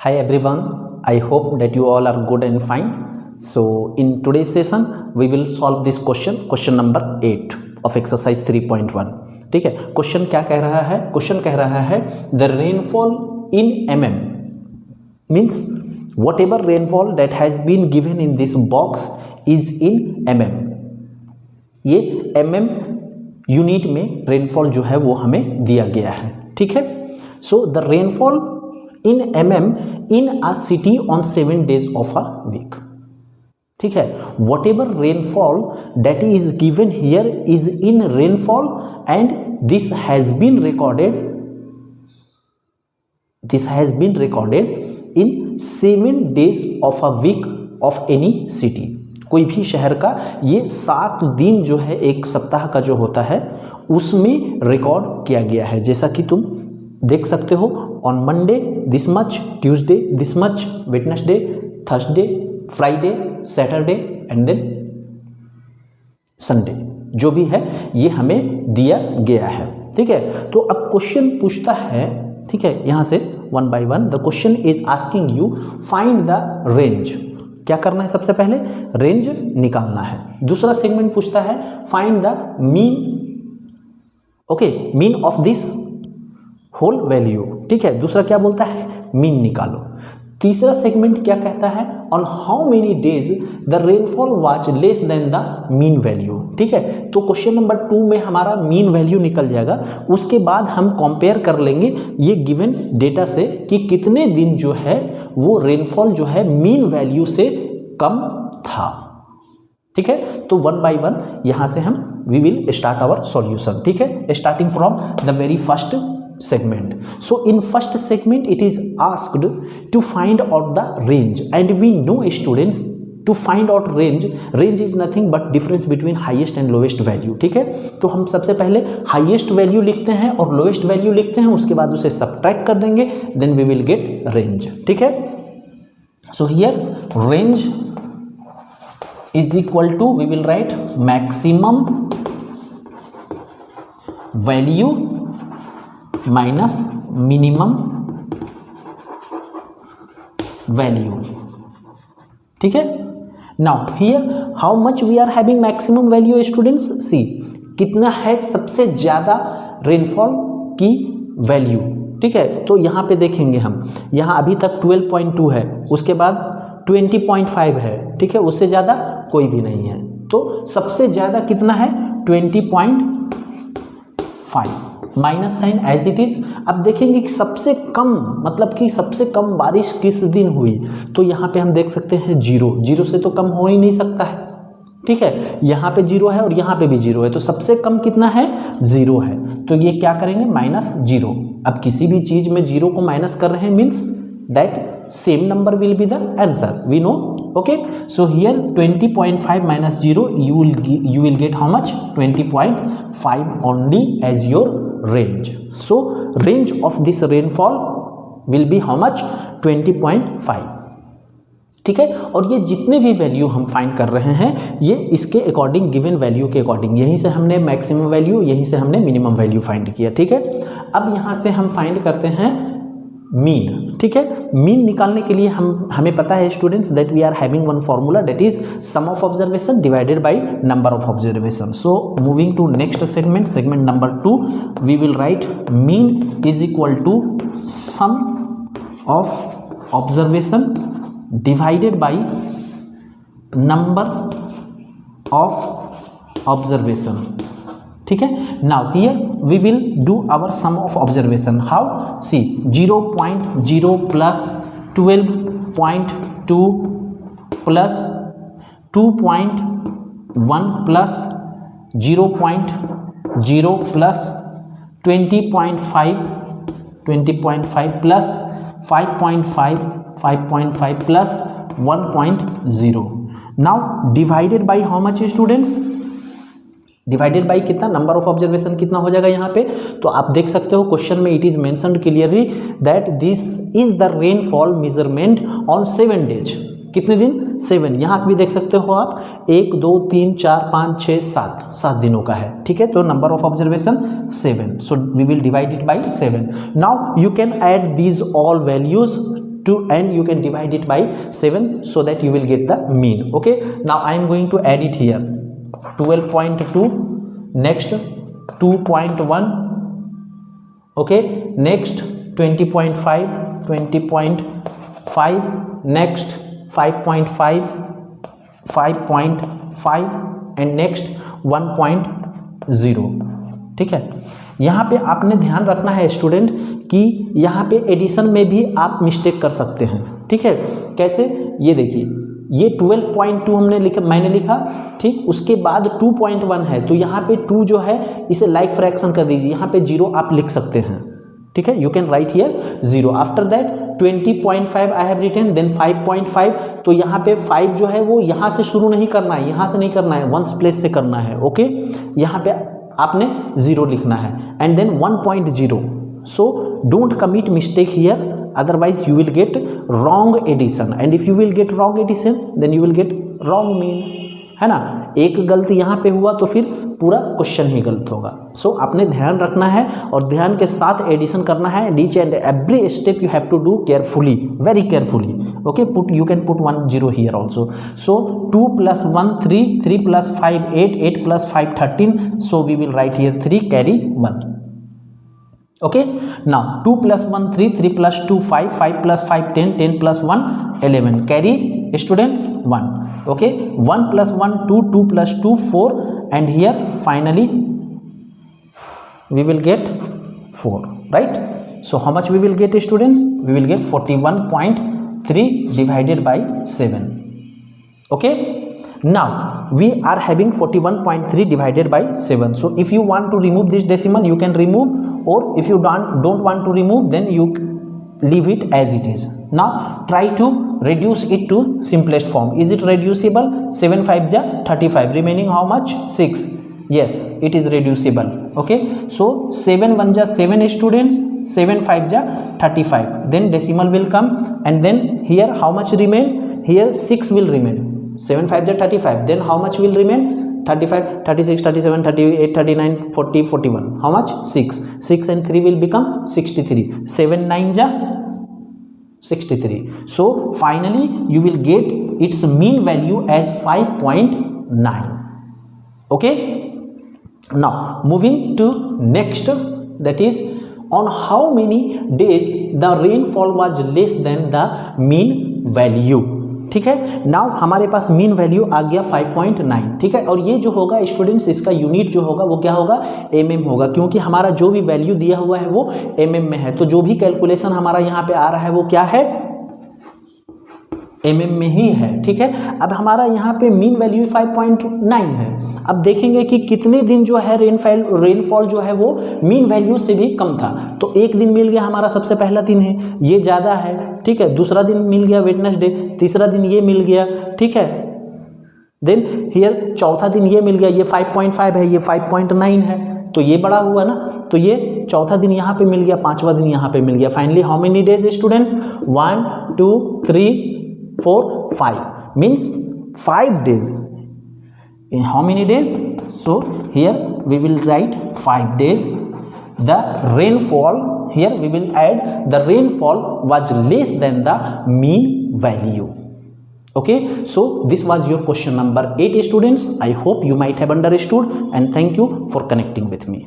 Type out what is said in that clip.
Hi everyone, I hope that you all are good and fine. So in today's session we will solve this question number 8 of exercise 3.1. ठीक है, question क्या कह रहा है? Question कह रहा है the rainfall in mm means whatever rainfall that has been given in this box is in mm. ये mm यूनिट में रेनफॉल जो है वो हमें दिया गया है. ठीक है, so the rainfall in mm in a city on 7 days of a week. ठीक है, whatever rainfall that is given here is in rainfall and this has been recorded in 7 days of a week of any city. कोई भी शहर का ये 7 दिन जो है एक सप्ताह का जो होता है उसमें रिकॉर्ड किया गया है. जैसा कि तुम देख सकते हो, on Monday this much, Tuesday this much, Wednesday, Thursday, Friday, Saturday and then Sunday, जो भी है ये हमें दिया गया है. ठीक है, तो अब क्वेश्चन पूछता है, ठीक है, यहां से one by one the question is asking you find the range. क्या करना है? सबसे पहले रेंज निकालना है. दूसरा सेगमेंट पूछता है find the mean, okay, mean of this whole value. ठीक है, दूसरा क्या बोलता है? मीन निकालो. तीसरा सेगमेंट क्या कहता है? On how many days the rainfall was less than the mean value. ठीक है, तो क्वेश्चन नंबर 2 में हमारा मीन वैल्यू निकल जाएगा. उसके बाद हम कंपेयर कर लेंगे ये गिवन डेटा से कि कितने दिन जो है वो रेनफॉल जो है मीन वैल्यू से कम था. ठीक है, तो वन बाय वन यहां से हम we will start our solution. ठीक है, starting from the very first segment. So in first segment it is asked to find out the range, and we know students to find out range is nothing but difference between highest and lowest value. ठीक है, तो हम सबसे पहले highest value लिखते हैं और lowest value लिखते हैं, उसके बाद उसे subtract कर देंगे, then we will get range. ठीक है, so here range is equal to, we will write maximum value minus minimum value. ठीक है, now here how much we are having maximum value students. See कितना है सबसे ज्यादा रेनफॉल की value. ठीक है, तो यहां पे देखेंगे हम, यहां अभी तक 12.2 है, उसके बाद 20.5 है. ठीक है, उससे ज्यादा कोई भी नहीं है, तो सबसे ज्यादा कितना है? 20.5 minus sign as it is. अब देखेंगे कि सबसे कम, मतलब कि सबसे कम बारिश किस दिन हुई, तो यहाँ पे हम देख सकते हैं 0 से तो कम हो ही नहीं सकता है. ठीक है, यहाँ पे 0 है और यहाँ पे भी 0 है, तो सबसे कम कितना है? 0 है. तो ये क्या करेंगे? -0. अब किसी भी चीज में 0 को माइनस कर रहे हैं means that same number will be the answer, we know. Okay, so here 20.5 minus 0 you will get how much? 20.5 only as your range. So range of this rainfall will be how much? 20.5. ठीक है, और ये जितने भी value हम find कर रहे हैं ये इसके अकॉर्डिंग, गिवन वैल्यू के अकॉर्डिंग, यहीं से हमने मैक्सिमम वैल्यू, यहीं से हमने मिनिमम वैल्यू फाइंड किया. ठीक है, अब यहाँ से हम फाइंड करते हैं मीन. ठीक है, मीन निकालने के लिए हमें पता है students that we are having one formula, that is sum of observation divided by number of observation. So moving to next segment, segment number 2, we will write mean is equal to sum of observation divided by number of observation. ठीक है, now here we will do our sum of observation. How? See 0.0 plus 12.2 plus 2.1 plus 0.0 plus 20.5 plus 5.5 plus 1.0. Now divided by how much students? Divided by कितना? Number of observation कितना हो जाएगा यहाँ पे? तो आप देख सकते हो क्वेश्चन में it is mentioned clearly that this is the rainfall measurement on 7 days. कितने दिन? 7. यहाँ से भी देख सकते हो आप, 1 2 3 4 5 6 7 दिनों का है. ठीक है, तो number of observation 7. So we will divide it by 7. Now you can add these all values 2 and you can divide it by 7 so that you will get the mean. Okay, now I am going to add it here. 12.2, next 2.1, okay, next 20.5, 20.5, next 5.5, 5.5 and next 1.0. ठीक है, यहाँ पे आपने ध्यान रखना है student कि यहाँ पे एडिशन में भी आप मिस्टेक कर सकते हैं. ठीक है, कैसे, ये देखिए, ये 12.2 हमने लिखा, मैंने लिखा, ठीक, उसके बाद 2.1 है, तो यहाँ पे 2 जो है इसे लाइक फ्रैक्शन कर दीजिए, यहाँ पे 0 आप लिख सकते हैं. ठीक है, you can write here 0. After that 20.5 I have written, then 5.5, तो यहाँ पे 5 जो है वो यहाँ से शुरू नहीं करना है, यहाँ से नहीं करना है, वंस प्लेस से करना है. ओके, यहाँ पे आपने 0 लिखना है and then 1.0. So don't commit mistake here, otherwise you will get wrong addition, and if you will get wrong addition then you will get wrong mean, है ना. एक गलती यहाँ पे हुआ तो फिर पूरा क्वेश्चन ही गलत होगा. सो आपने ध्यान रखना है और ध्यान के साथ एडिशन करना है. Each and every step you have to do carefully, very carefully. Okay, put, you can put 1 0 here also. So 2 + 1 3, 3 + 5 8, 8 + 5 13. So we will write here 3 carry 1. Okay, now 2 + 1 3, 3 + 2 5, 5 + 5 10, 10 + 1 11. Carry students 1. Okay, 1 + 1 2, 2 + 2 4, and here finally we will get 4, right? So how much we will get students? We will get 41.3 divided by 7. Okay, now we are having 41.3 divided by 7. So if you want to remove this decimal, you can remove, or if you don't want to remove, then you leave it as it is. Now try to reduce it to simplest form. Is it reducible? 7 5 ja 35, remaining how much? 6. Yes, it is reducible. Okay, so 7 1 ja 7 students, 7 5 ja 35, then decimal will come, and then here how much remain? Here 6 will remain. 7 5 ja 35, then how much will remain? 35, 36, 37, 38, 39, 40, 41. How much? 6. 6 and 3 will become 63. 7 9 ja 63. So finally you will get its mean value as 5.9. Okay, now moving to next, that is on how many days the rainfall was less than the mean value. ठीक है, now हमारे पास mean value आ गया 5.9. ठीक है, और ये जो होगा स्टूडेंट्स, इसका यूनिट जो होगा वो क्या होगा? mm होगा, क्योंकि हमारा जो भी वैल्यू दिया हुआ है वो mm में है. तो जो भी कैलकुलेशन हमारा यहाँ पे आ रहा है वो क्या है? mm में ही है. ठीक है, अब हमारा यहाँ पे मीन वैल्यू 5.9 है. अब देखेंगे कि कितने दिन जो है रेनफॉल जो है वो मीन वैल्यू से भी कम था. तो एक दिन मिल गया हमारा, सबसे पहला दिन है, ये ज़्यादा है. ठीक है, दूसरा दिन मिल गया वेडनेसडे, तीसरा दिन ये मिल गया. ठीक है, देन हियर चौथा दिन ये मिल गया, ये 5.5 है, ये 5.9 है, तो ये बड़ा हुआ ना. तो ये चौथा दिन यहाँ पे मिल गया, पांचवा दिन यहाँ पे मिल गया. Finally how many days students? 1 2 3 4 5, means 5 days. In how many days? So here we will write 5 days. The rainfall, here we will add the rainfall was less than the mean value. Okay, so this was your question number 8 students. I hope you might have understood, and thank you for connecting with me.